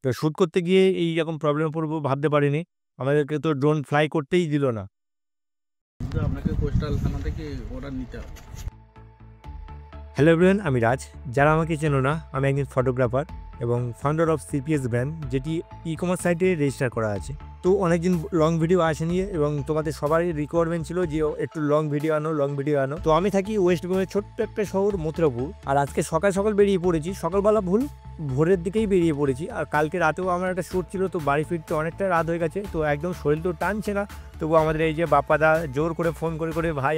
তো শ্যুট করতে গিয়ে এইরকম প্রবলেমে পড়বো ভাবতে পারিনি। আমাদেরকে তো ড্রোন ফ্লাই করতেই দিল না। আপনাকে কোস্টাল থানা থেকে অর্ডার নিতে হবে। হ্যালো এভরিওয়ান, আমি রাজ। যারা আমাকে চেনো না, আমি একজন ফটোগ্রাফার এবং ফাউন্ডার অফ সিপিএস ব্র্যান্ড, যেটি ই-কমার্স সাইটে রেজিস্টার করা আছে। তো অনেকদিন লং ভিডিও আসেনি এবং তোমাদের সবারই রিকোয়ারমেন্ট ছিল যে একটু লং ভিডিও আনো। তো আমি থাকি ওয়েস্ট বেঙ্গলের ছোট্ট একটা শহর মথুরাপুর। আর আজকে সকাল সকাল বেরিয়ে পড়েছি, সকালবেলা ভুল, ভোরের দিকেই বেরিয়ে পড়েছি। আর কালকে রাতেও আমার একটা শ্যুট ছিল, তো বাড়ি ফিরতে অনেকটা রাত হয়ে গেছে। তো একদম শরীর তো টানছে না, তবু আমাদের এই যে বাপ্পাদা জোর করে ফোন করে ভাই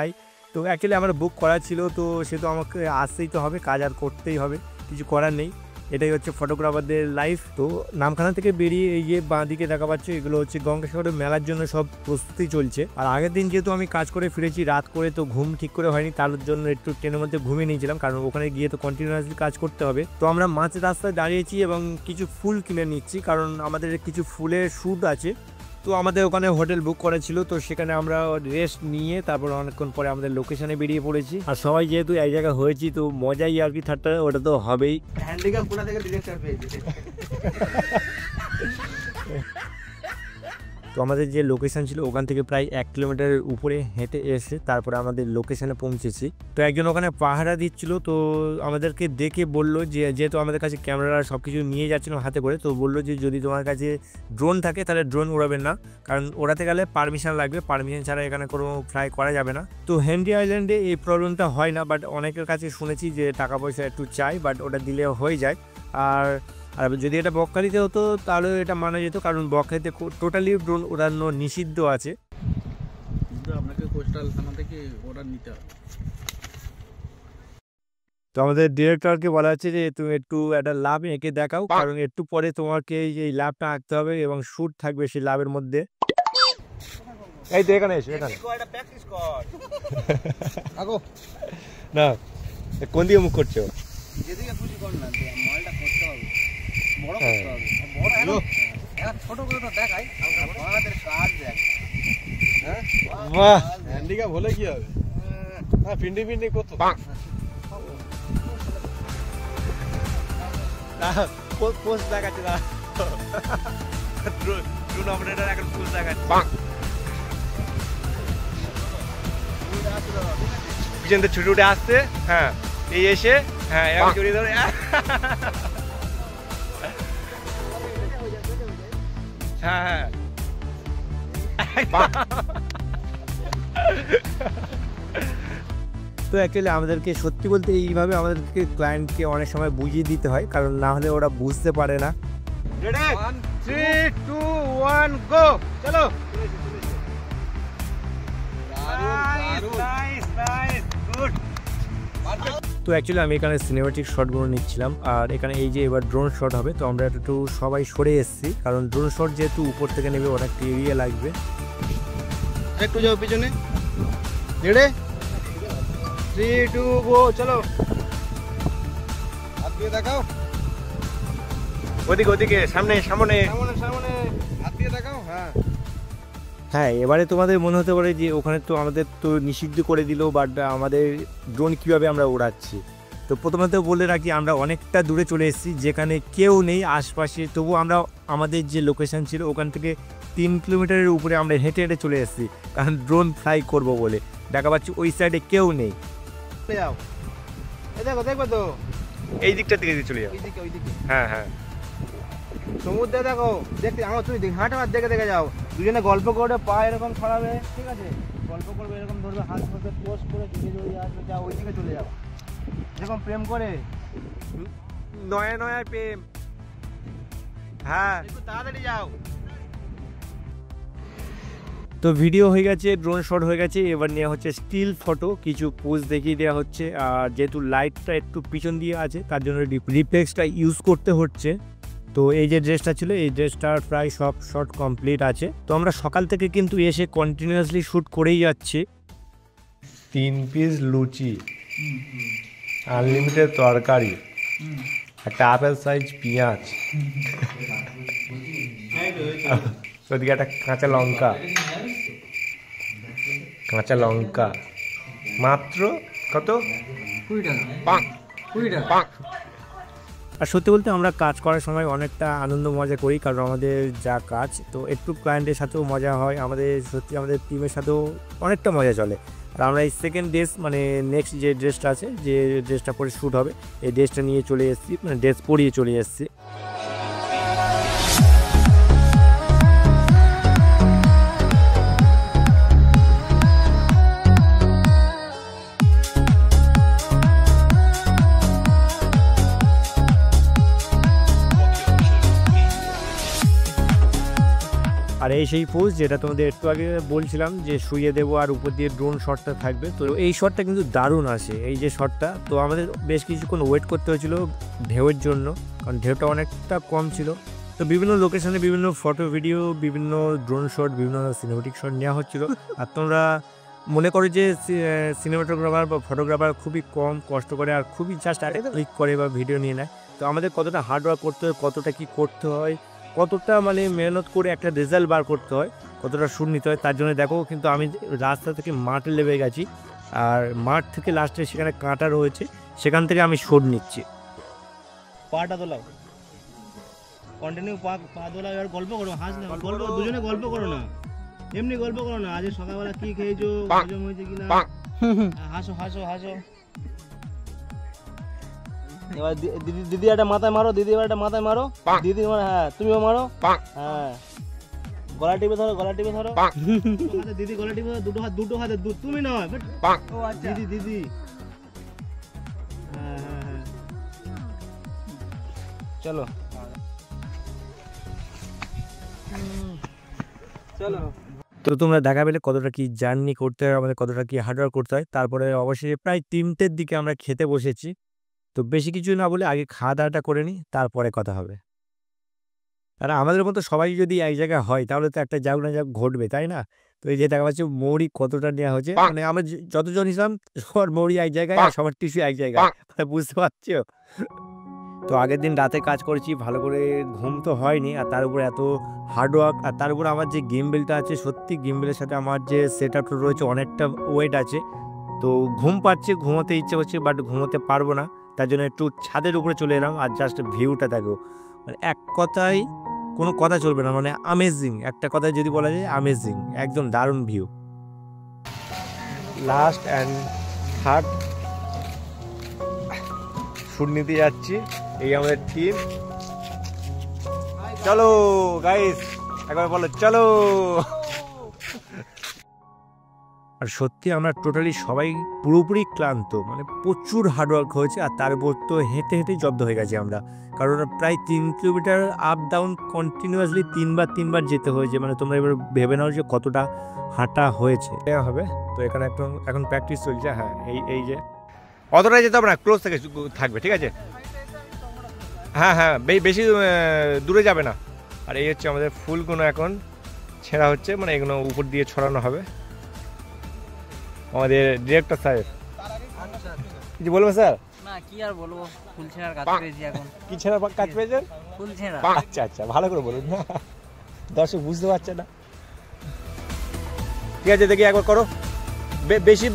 আয়। তো অ্যাকচুয়ালি আমার বুক করা ছিল, তো সে তো আমাকে আসতেই তো হবে, কাজ আর করতেই হবে, কিছু করার নেই। এটাই হচ্ছে ফটোগ্রাফারদের লাইফ। তো নামখানা থেকে বেরিয়ে এই যে বাঁ দিকে দেখা পাচ্ছে, এগুলো হচ্ছে গঙ্গাসাগরের মেলার জন্য সব প্রস্তুতি চলছে। আর আগের দিন যেহেতু আমি কাজ করে ফিরেছি রাত করে, তো ঘুম ঠিক করে হয়নি, তার জন্য একটু ট্রেনের মধ্যে ঘুমিয়ে নিয়েছিলাম, কারণ ওখানে গিয়ে তো কন্টিনিউয়াসলি কাজ করতে হবে। তো আমরা মাঝ রাস্তায় দাঁড়িয়েছি এবং কিছু ফুল কিনে নিচ্ছি, কারণ আমাদের কিছু ফুলের শ্যুট আছে। তো আমাদের ওখানে হোটেল বুক করা ছিল, তো সেখানে আমরা রেস্ট নিয়ে তারপর অনেকক্ষণ পরে আমাদের লোকেশনে বেরিয়ে পড়েছি। আর সবাই যেহেতু এক জায়গায় হয়েছি, তো মজাই আর কি, ঠাট্টা ওটা তো হবেই। হ্যান্ডিক্যাপ কোথা থেকে ডিরেক্টর পেয়েছে। তো আমাদের যে লোকেশন ছিল ওখান থেকে প্রায় 1 কিলোমিটারের উপরে হেঁটে এসে তারপরে আমাদের লোকেশনে পৌঁছেছি। তো একজন ওখানে পাহারা দিচ্ছিল, তো আমাদেরকে দেখে বললো যে যেহেতু আমাদের কাছে ক্যামেরা সব কিছু নিয়ে যাচ্ছিলাম হাতে করে, তো বললো যে যদি তোমার কাছে ড্রোন থাকে তাহলে ড্রোন উড়াবেন না, কারণ ওড়াতে গেলে পারমিশন লাগবে, পারমিশন ছাড়া এখানে কোনো ফ্লাই করা যাবে না। তো হেনরি আইল্যান্ডে এই প্রবলেমটা হয় না, বাট অনেকের কাছে শুনেছি যে টাকা পয়সা একটু চাই, বাট ওটা দিলে হয়ে যায়। আর যদি এটা বকখালিতে হতো তাহলে এটা মানা যেত, কারণ বকখালিতে টোটালি ড্রোন উড়ানো নিষিদ্ধ আছে। কিন্তু আপনাকে কোস্টাল থানা থেকে অর্ডার নিতে হবে। তো আমাদের ডিরেক্টরকে বলা হচ্ছে যে তুমি একটু একটা লাভ এঁকে দেখাও, কারণ একটু পরে তোমাকে এই লাভটা আঁকতে হবে এবং শ্যুট থাকবে সেই লাভের মধ্যে। এই তো এখানে এসো, এখানে না, কোন দিকে মুখ করছো? যেদিকে খুশি কর না, মালটা করতে হবে, বড় করতে হবে, বড় ছোট করে তো দেখাই, আমাদের কাজ দেখ। হ্যাঁ বাহ, হ্যান্ডিক্যাপ হলে কি হবে? হ্যাঁ ফিন্ডি কত পোস্ট দেখাচ্ছে না, ড্রোন অপারেটর এখন পোস্ট দেখাচ্ছে। পিছন থেকে ছুটে আসছে, হ্যাঁ এই এসে, হ্যাঁ এরকম জড়িয়ে ধরে, হ্যাঁ তো অ্যাকচুয়ালি আমাদেরকে সত্যি বলতে এইভাবে আমাদেরকে ক্লায়েন্টকে অনেক সময় বুঝিয়ে দিতে হয়, কারণ না হলে ওরা বুঝতে পারে না। 3, 2, 1 গো, চলো। তো অ্যাকচুয়ালি আমি এখানে সিনেমাটিক শটগুলো নিচ্ছিলাম, আর এখানে এই যে এবার ড্রোন শট হবে, তো আমরা একটু সবাই সরে এসেছি, কারণ ড্রোন শট যেহেতু উপর থেকে নেবে অনেক এরিয়া লাগবে। একটু যাও পিছনে, রেডি 3, 2 গো, চলো। হাত দিয়ে দেখাও, ওদিকে সামনে সামনে হাত দিয়ে দেখাও। হ্যাঁ, এবারে তোমাদের মনে হতে পারে যে ওখানে তো আমাদের তো নিষিদ্ধ করে দিল, বাট আমাদের ড্রোন কীভাবে আমরা উড়াচ্ছি। তো প্রথমত বলে রাখি, আমরা অনেকটা দূরে চলে এসেছি, যেখানে কেউ নেই আশপাশে, তবু আমরা আমাদের যে লোকেশন ছিল ওখান থেকে 3 কিলোমিটারের উপরে আমরা হেঁটে চলে এসেছি, কারণ ড্রোন ফ্লাই করব বলে। দেখা পাচ্ছি ওই সাইডে কেউ নেই, দেখবে তো এই দিকটার দিকে চলে যাও। হ্যাঁ সমুদ্রে দেখো, দেখতে আমার তুমি হাঁটা দেখে যাও, দুজনে গল্প করে পা এরকম ছড়াবে, ঠিক আছে, গল্প করবে, এরকম ধরবে, হাত ধরবে, পোস্ট করে দিকে জড়িয়ে আসবে, যাও ওই দিকে চলে যাও, এরকম প্রেম করে, নয়া প্রেম। হ্যাঁ, একটু তাড়াতাড়ি যাও। তো ভিডিও হয়ে গেছে, ড্রোন শট হয়ে গেছে, এবার নেওয়া হচ্ছে স্টিল ফটো, কিছু পোজ দেখিয়ে দেওয়া হচ্ছে। আর যেহেতু লাইটটা একটু পিছন দিয়ে আছে, তার জন্য রিফ্লেক্সটা ইউজ করতে হচ্ছে। তো এই যে ড্রেসটা ছিল, এই ড্রেসটার প্রায় সব শট কমপ্লিট আছে। তো আমরা সকাল থেকে কিন্তু এসে কন্টিনিউয়াসলি শ্যুট করেই যাচ্ছি। 3 পিস লুচি, আনলিমিটেড তরকারি, একটা আপেল সাইজ পেঁয়াজ, ওদিকে একটা কাঁচা লঙ্কা, মাত্র কত? 20 টাকা। আর সত্যি বলতে আমরা কাজ করার সময় অনেকটা আনন্দ মজা করি, কারণ আমাদের যা কাজ তো একটু ক্লায়েন্টের সাথেও মজা হয়, আমাদের সত্যি আমাদের টিমের সাথেও অনেকটা মজা চলে। আর আমরা এই সেকেন্ড ড্রেস মানে নেক্সট যে ড্রেসটা আছে, যে ড্রেসটা পরে শ্যুট হবে, এই ড্রেসটা নিয়ে চলে এসেছি, মানে ড্রেস পরিয়ে চলে এসেছি। আর এই সেই পোজ যেটা তোমাদের একটু আগে বলছিলাম যে শুয়ে দেবো আর উপর দিয়ে ড্রোন শটটা থাকবে। তো এই শটটা কিন্তু দারুণ আসে, এই যে শটটা। তো আমাদের বেশ কিছুক্ষণ ওয়েট করতে হয়েছিল ঢেউয়ের জন্য, কারণ ঢেউটা অনেকটা কম ছিল। তো বিভিন্ন লোকেশনে বিভিন্ন ফটো ভিডিও, বিভিন্ন ড্রোন শট, বিভিন্ন সিনেমেটিক শট নেওয়া হচ্ছিল। আর তোমরা মনে করো যে সিনেমাটোগ্রাফার বা ফটোগ্রাফার খুবই কম কষ্ট করে আর খুবই জাস্ট ক্লিক করে বা ভিডিও নিয়ে নেয়। তো আমাদের কতটা হার্ডওয়ার্ক করতে হয়, কতটা কী করতে হয়, কতটা মানে মেহনত করে একটা রেজাল্ট বার করতে হয়, কতটা সুর নিতে হয়, তার জন্য দেখো কিন্তু আমি রাস্তা থেকে মাঠে লেবে গেছি, আর মাঠ থেকে লাস্টে সেখানে কাঁটা রয়েছে, সেখান থেকে আমি সুর নিচ্ছি। পাটা দোলাও, কন্টিনিউ পা দোলাও, আর গল্প করো, হাস না, গল্প দুজনে গল্প করো না, এমনি গল্প করো না। আজ সকালবেলা কি খেয়েছো, হজম হয়েছে কিনা, হাসো হাসো হাসো। এবার দিদি একটা মাথায় মারো, দিদি এবার একটা মাথায় মারো, দিদি মানে হ্যাঁ তুমিও মারো, হ্যাঁ গলা টিপে ধরো, গলা টিপে ধরো, দিদি গলা টিপে ধরো, দুটো হাতে তুমি নয় দিদি, দিদি হ্যাঁ হ্যাঁ হ্যাঁ চলো চলো। তো তোমরা দেখা পেলে কতটা কি জার্নি করতে হয় আমাদের, কতটা কি হার্ডওয়ার্ক করতে হয়। তারপরে অবশ্যই প্রায় 3টের দিকে আমরা খেতে বসেছি। তো বেশি কিছু না বলে আগে খাওয়া দাওয়াটা করে নিই, তারপরে কথা হবে। আর আমাদের মতো সবাই যদি এক জায়গায় হয় তাহলে তো একটা যাক না যাক ঘটবে, তাই না? তো এই যে দেখা পাচ্ছি মৌরি কতটা নেওয়া হচ্ছে, মানে আমরা যতজন ছিলাম সবার মৌরি এক জায়গায় আর সবার টিস্যু এক জায়গায়, মানে বুঝতে পারছো? তো আগের দিন রাতে কাজ করেছি, ভালো করে ঘুম তো হয়নি, আর তার উপরে এত হার্ডওয়ার্ক, আর তার উপরে আমার যে গিম্বেলটা আছে, সত্যি গিম্বেলের সাথে আমার যে সেট আপটা রয়েছে অনেকটা ওয়েট আছে। তো ঘুম পাচ্ছে, ঘুমোতে ইচ্ছে করছে, বাট ঘুমোতে পারবো না, তার জন্য একটু ছাদের উপরে চলে এলাম। আর জাস্ট ভিউটা দেখো, মানে এক কথায় কোনো কথা চলবে না, মানে আমেজিং, একটা কথায় যদি বলা যায় আমেজিং, একদম দারুণ view. Last and third shoot নিতে যাচ্ছি, এই আমাদের টিম। চলো গাইস, একবার বলো চলো। আর সত্যি আমরা টোটালি সবাই পুরোপুরি ক্লান্ত, মানে প্রচুর হার্ডওয়ার্ক হয়েছে, আর তার উপর তো হেঁটে হেঁটেই জব্দ হয়ে গেছি আমরা, কারণ প্রায় 3 কিলোমিটার আপ ডাউন কন্টিনিউয়াসলি 3বার যেতে হয়েছে। মানে তোমরা এবার ভেবে নাও যে কতটা হাঁটা হয়েছে হবে। তো এখানে এখন প্র্যাকটিস চলছে। হ্যাঁ এই যে অতটাই যেতে হবে না, ক্লোজ থেকে থাকবে, ঠিক আছে? হ্যাঁ হ্যাঁ, বেশি দূরে যাবে না। আর এই হচ্ছে আমাদের ফুলগুলো এখন ছেঁড়া হচ্ছে, মানে এগুলো উপর দিয়ে ছড়ানো হবে। আমাদের ডিরেক্টর সাহেব কিছু বলবো স্যার? না কি আর বলবো, ফুল ছেঁড়ার কাজ পেয়েছি এখন। কি ছেঁড়া কাজ পেয়েছেন? ফুল ছেঁড়া। আচ্ছা আচ্ছা, ভালো করে বলুন না, দর্শক বুঝতে পারছে না। ঠিক আছে, দেখি একবার করো, বেশি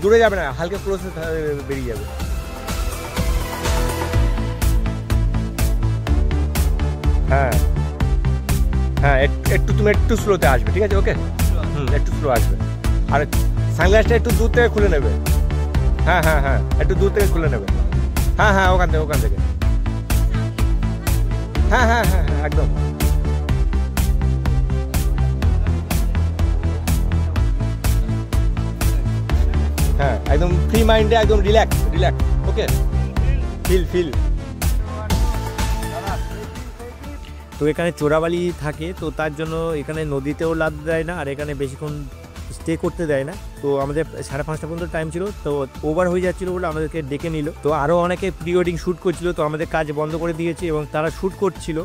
দূরে যাবে না, হালকা ক্লোজে বেরিয়ে যাবে। হ্যাঁ হ্যাঁ, একটু তুমি একটু স্লোতে আসবে, ঠিক আছে? ওকে, একটু স্লো আসবে। আর সানগ্লাসটা একটু দূর থেকে খুলে নেবে। হ্যাঁ হ্যাঁ হ্যাঁ, একটু দূর থেকে খুলে নেবে। হ্যাঁ হ্যাঁ, ওখান থেকে হ্যাঁ হ্যাঁ হ্যাঁ হ্যাঁ, একদম। হ্যাঁ, একদম ফ্রি মাইন্ডে, একদম রিল্যাক্স। ওকে, ফিল। তো এখানে চোরাবালি থাকে, তো তার জন্য এখানে নদীতেও লাভ দেয় না, আর এখানে বেশিক্ষণ স্টে করতে দেয় না। তো আমাদের 5:30 পর্যন্ত টাইম ছিল, তো ওভার হয়ে যাচ্ছিলো বলে আমাদেরকে ডেকে নিল। তো আরও অনেকে প্রি ওয়েডিং শ্যুট করছিল, তো আমাদের কাজ বন্ধ করে দিয়েছে এবং তারা শ্যুট করছিল।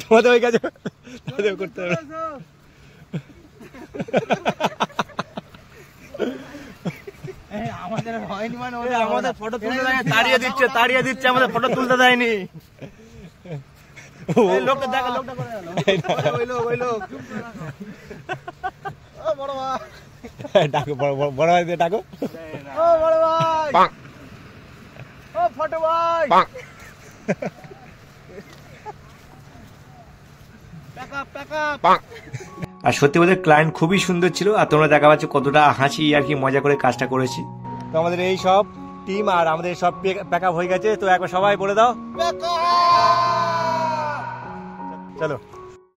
তোমাদের ওই কাজ করতে হবে। আমাদের হয়নি, মানে আমাদের ফটো তুলতে দেয়নি, তাড়িয়ে দিচ্ছে, আমাদের ফটো তুলতে দেয়নি। লোকটা দেখো, লোকটা করে গেল, ওই লোক বড় মা। ডাকো বড় ভাই দিয়ে ডাকো। ও বড় ভাই, ও ফটো ভাই, প্যাক আপ প্যাক আপ। আর সত্যি বলতে ক্লায়েন্ট খুবই সুন্দর ছিল, আর তোমরা দেখা পাচ্ছ কতটা হাসি আর কি মজা করে কাজটা করেছি। তো আমাদের এই সব টিম আর আমাদের সব প্যাক আপ হয়ে গেছে, তো একবার সবাই বলে দাও প্যাক আপ। চলো।